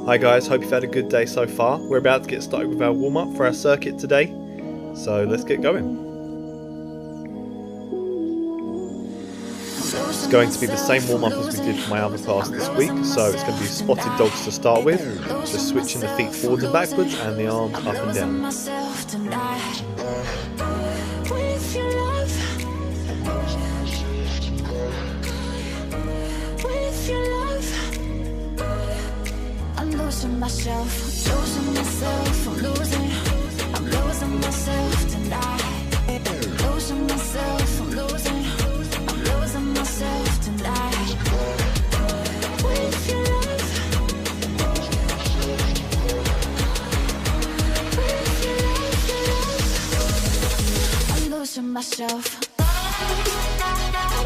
Hi guys, hope you've had a good day so far. We're about to get started with our warm-up for our circuit today, so let's get going. It's going to be the same warm-up as we did for my other class this week, so it's going to be spotted dogs to start with, just switching the feet forwards and backwards and the arms up and down. Losing myself, I'm losing myself tonight. Losing myself, I'm losing myself tonight. With your love, I'm losing myself.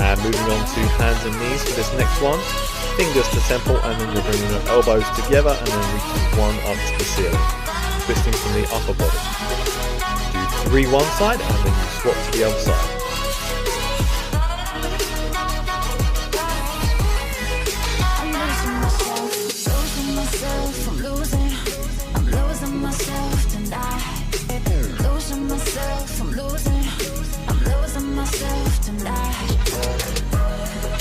And moving on to hands and knees for this next one. Fingers to temple, and then you're bringing your elbows together and then reaching one up to the ceiling, twisting from the upper body. Do 3 one side and then you swap to the other side. I'm losing myself tonight. Losing myself, I'm losing myself tonight.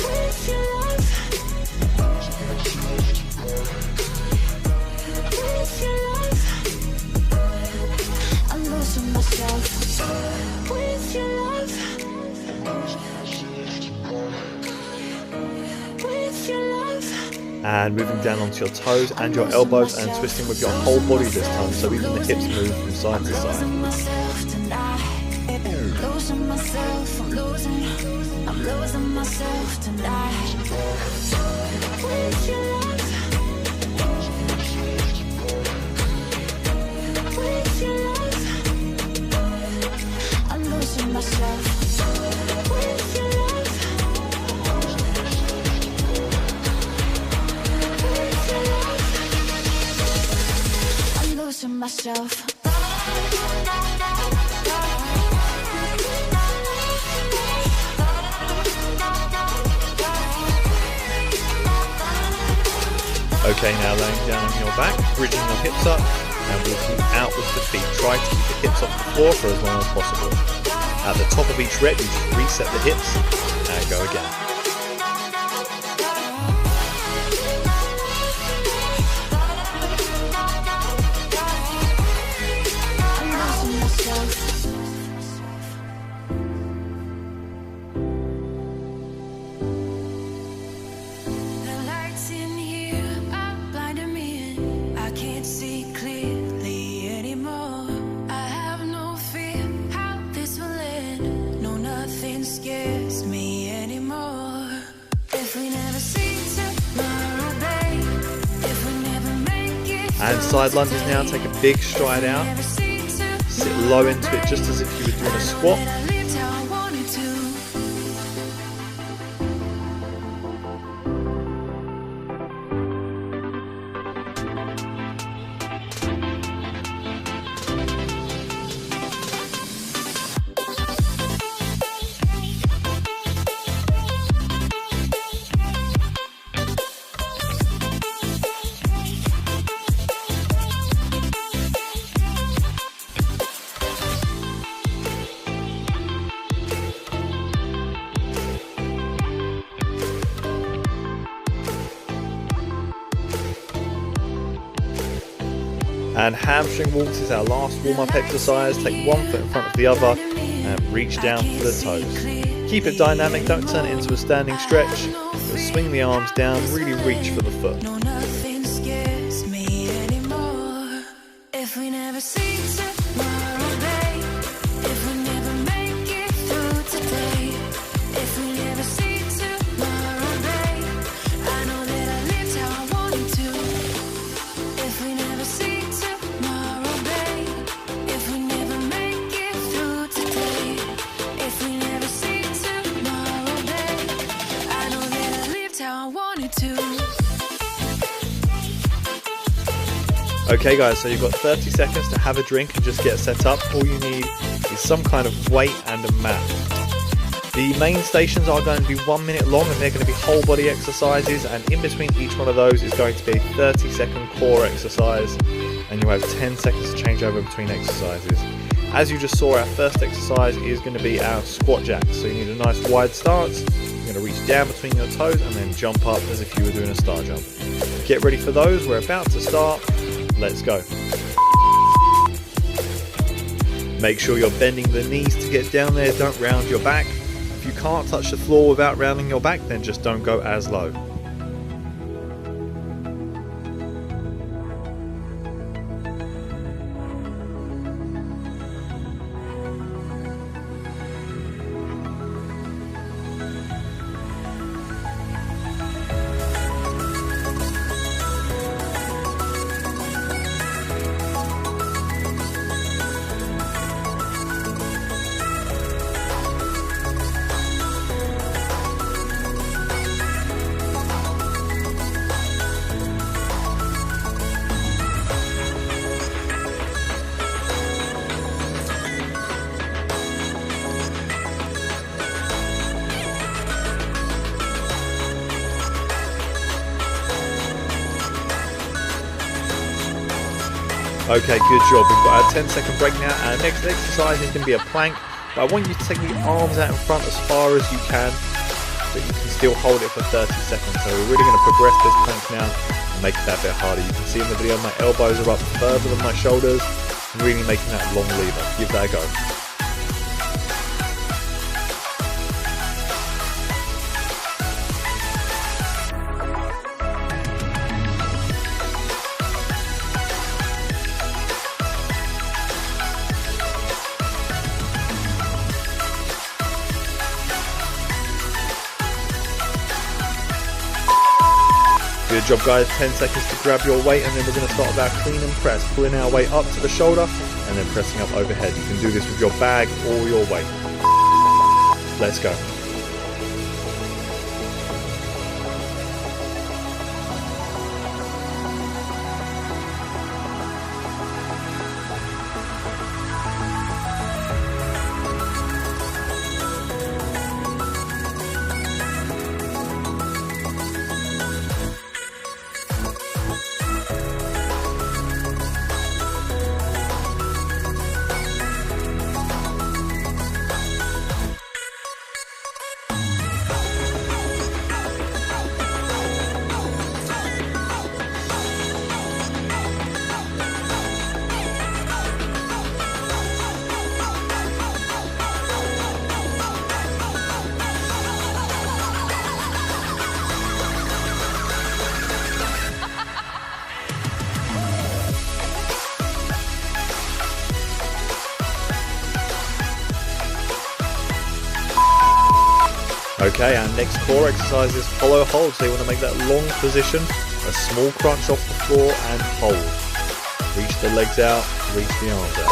With your love, with your love, I'm losing myself. With your love, with your love. And moving down onto your toes and your elbows and twisting with your whole body this time, so even the hips move from side to side. Losing myself tonight. Losing myself, I'm losing myself tonight. With your love, with your love, I'm losing myself. With your love, with your love, I'm losing myself. Okay, now laying down on your back, bridging your hips up and walking out with the feet. Try to keep the hips off the floor for as long as possible. At the top of each rep, you just reset the hips and go again. And side lunges now, take a big stride out, sit low into it just as if you were doing a squat. And hamstring walks is our last warm-up exercise. Take one foot in front of the other and reach down for the toes. Keep it dynamic, don't turn it into a standing stretch. Just swing the arms down, really reach for the foot. Okay guys, so you've got 30 seconds to have a drink and just get set up. All you need is some kind of weight and a mat. The main stations are going to be 1 minute long, and they're going to be whole body exercises, and in between each one of those is going to be a 30-second core exercise, and you'll have 10 seconds to change over between exercises. As you just saw, our first exercise is going to be our squat jacks. So you need a nice wide stance. You're going to reach down between your toes and then jump up as if you were doing a star jump. Get ready for those. We're about to start. Let's go. Make sure you're bending the knees to get down there. Don't round your back. If you can't touch the floor without rounding your back, then just don't go as low. Okay, good job. We've got our 10-second break now. Our next exercise is going to be a plank, but I want you to take the arms out in front as far as you can, but you can still hold it for 30 seconds. So we're really going to progress this plank now and make it that bit harder. You can see in the video my elbows are up further than my shoulders, really making that long lever. Give that a go. Good job guys, 10 seconds to grab your weight, and then we're going to start with our clean and press, pulling our weight up to the shoulder and then pressing up overhead. You can do this with your bag or your weight. Let's go. Okay, our next core exercise is follow hold. So you want to make that long position, a small crunch off the floor and hold. Reach the legs out, reach the arms out.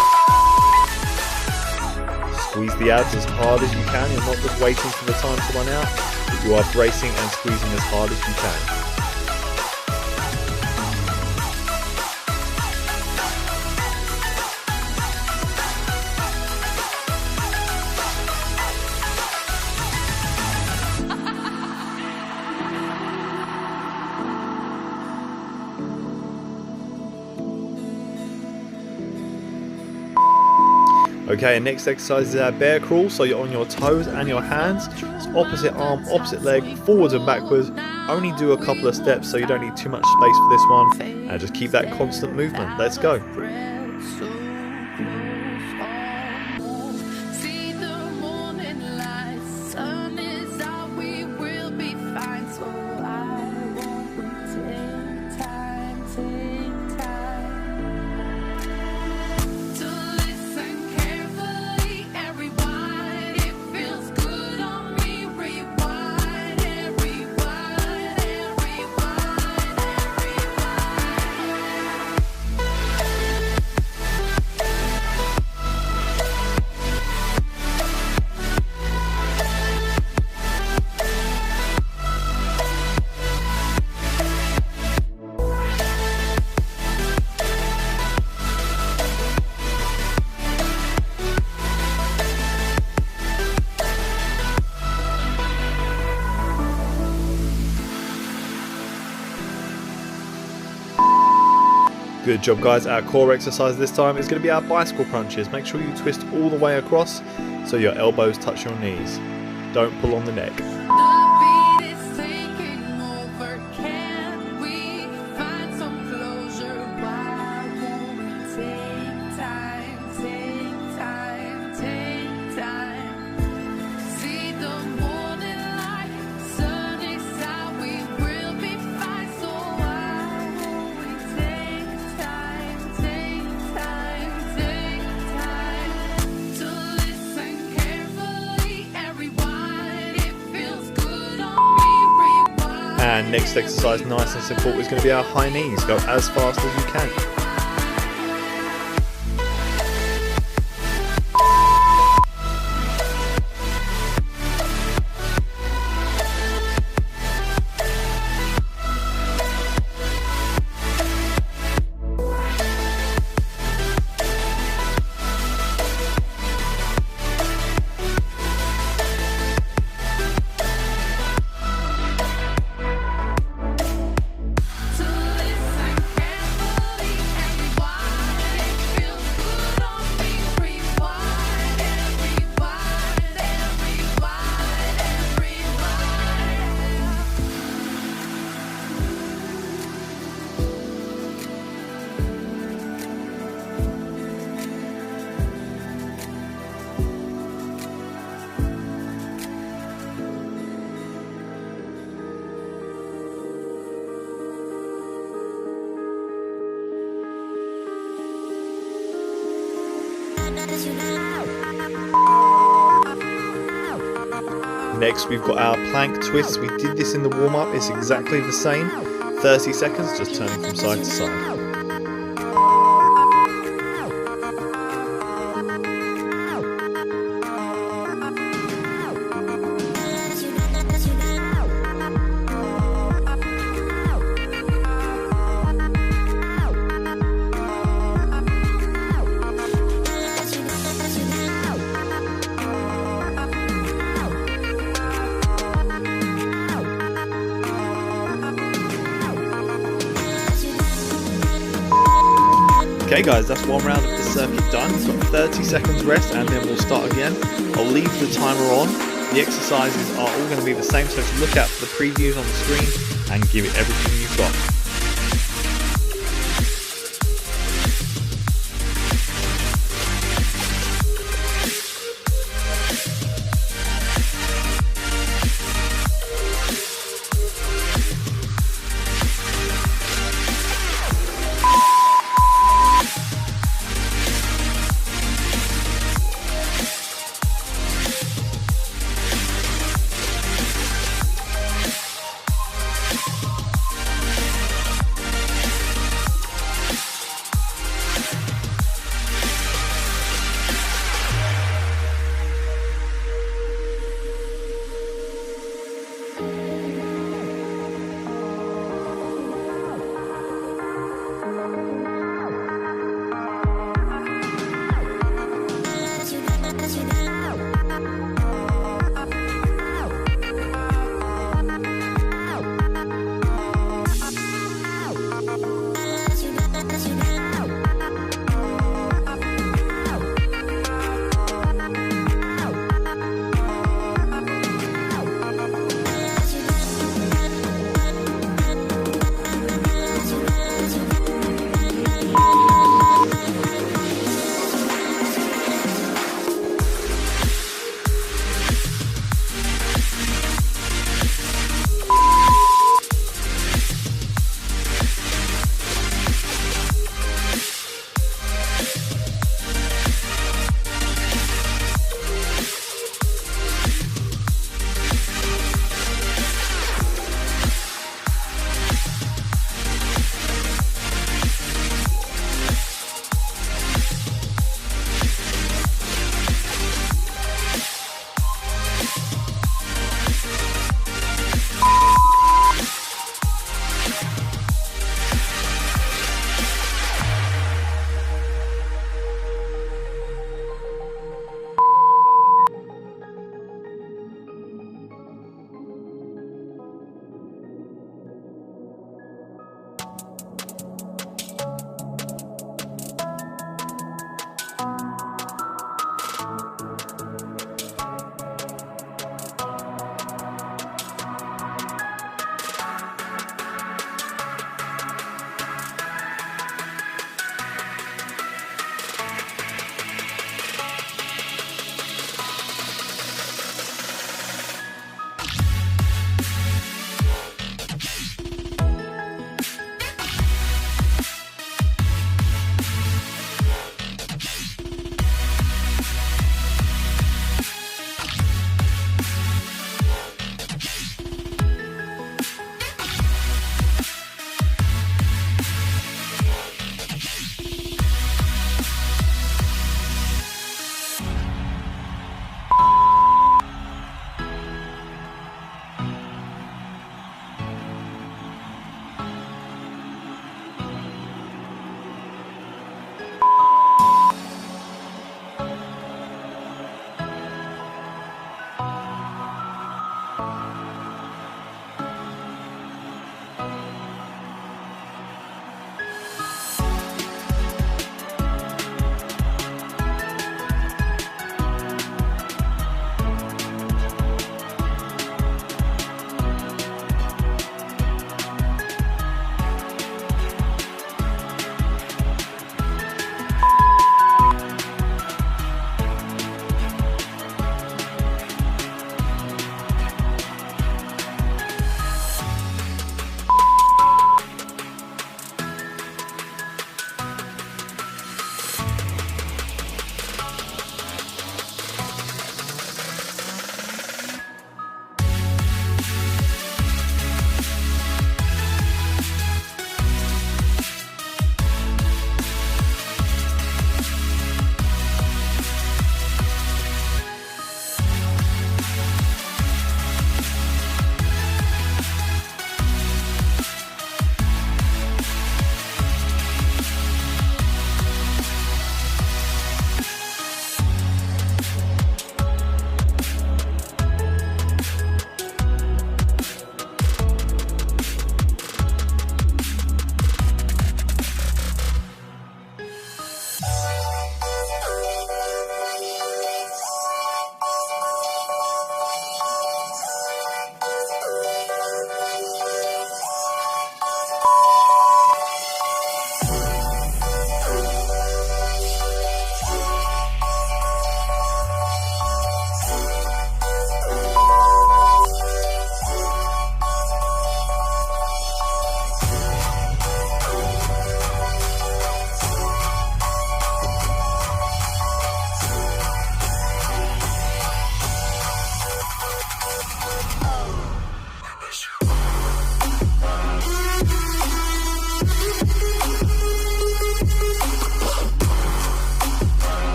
Squeeze the abs as hard as you can. You're not just waiting for the time to run out, but you are bracing and squeezing as hard as you can. Okay, and next exercise is our bear crawl. So you're on your toes and your hands. It's opposite arm, opposite leg, forwards and backwards. Only do a couple of steps, so you don't need too much space for this one. And just keep that constant movement. Let's go. Good job guys. Our core exercise this time is going to be our bicycle crunches. Make sure you twist all the way across so your elbows touch your knees. Don't pull on the neck. And next exercise, nice and simple, is going to be our high knees. Go as fast as you can. Next we've got our plank twists. We did this in the warm-up, it's exactly the same. 30 seconds, just turning from side to side. Okay guys, that's one round of the circuit done. We've got 30 seconds rest and then we'll start again. I'll leave the timer on. The exercises are all going to be the same, so just look out for the previews on the screen and give it everything you've got.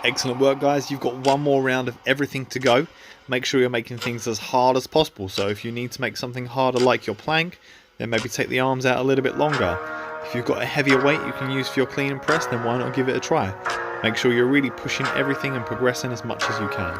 Excellent work, guys. You've got one more round of everything to go. Make sure you're making things as hard as possible. So if you need to make something harder like your plank, then maybe take the arms out a little bit longer. If you've got a heavier weight you can use for your clean and press, then why not give it a try? Make sure you're really pushing everything and progressing as much as you can.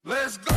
Let's go.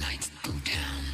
Lights go down.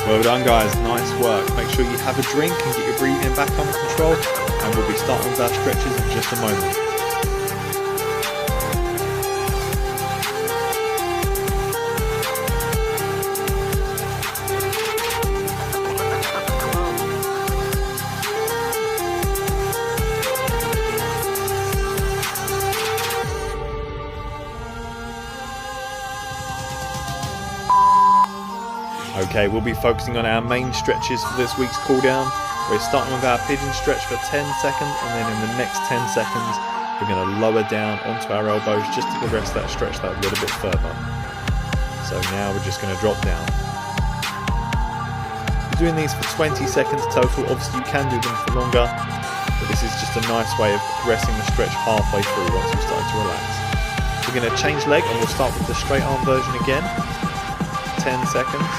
Well done guys, nice work. Make sure you have a drink and get your breathing back under control, and we'll be starting with our stretches in just a moment. Okay, we'll be focusing on our main stretches for this week's cool down. We're starting with our pigeon stretch for 10 seconds, and then in the next 10 seconds we're going to lower down onto our elbows just to progress that stretch that little bit further. So now we're just going to drop down. We're doing these for 20 seconds total. Obviously you can do them for longer, but this is just a nice way of progressing the stretch halfway through once you've started to relax. We're going to change leg, and we'll start with the straight arm version again. 10 seconds.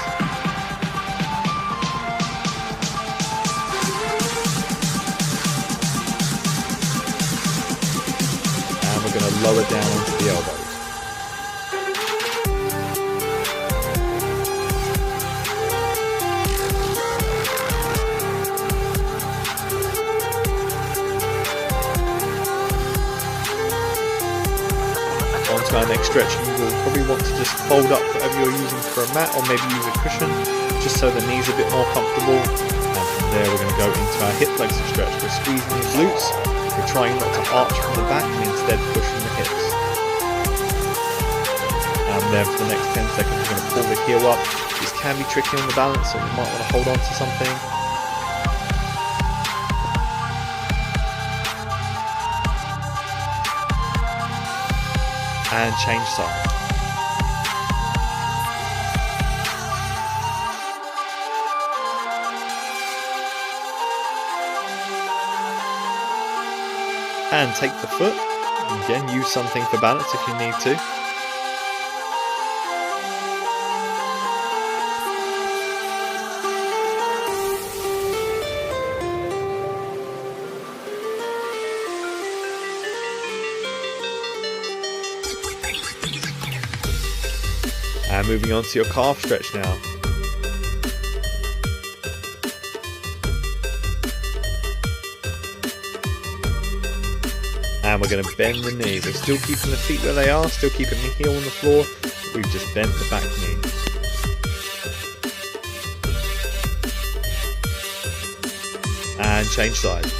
And we're going to lower down onto the elbows. Onto our next stretch, you will probably want to just fold up whatever you're using for a mat, or maybe use a cushion, just so the knees are a bit more comfortable. And from there we're going to go into our hip flexor stretch. We're squeezing the glutes, we're trying not to arch from the back and instead pushing the hips. And then for the next 10 seconds we're going to pull the heel up. This can be tricky on the balance, so you might want to hold on to something. And change side. And take the foot. Again, use something for balance if you need to. And moving on to your calf stretch now. And we're going to bend the knee. We're still keeping the feet where they are, still keeping the heel on the floor, but we've just bent the back knee. And change sides.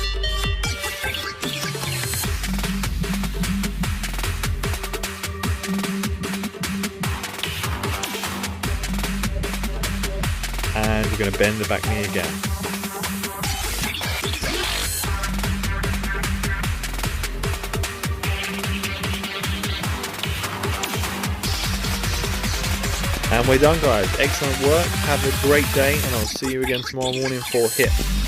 And we're going to bend the back knee again. And we're done, guys. Excellent work. Have a great day, and I'll see you again tomorrow morning for HIIT.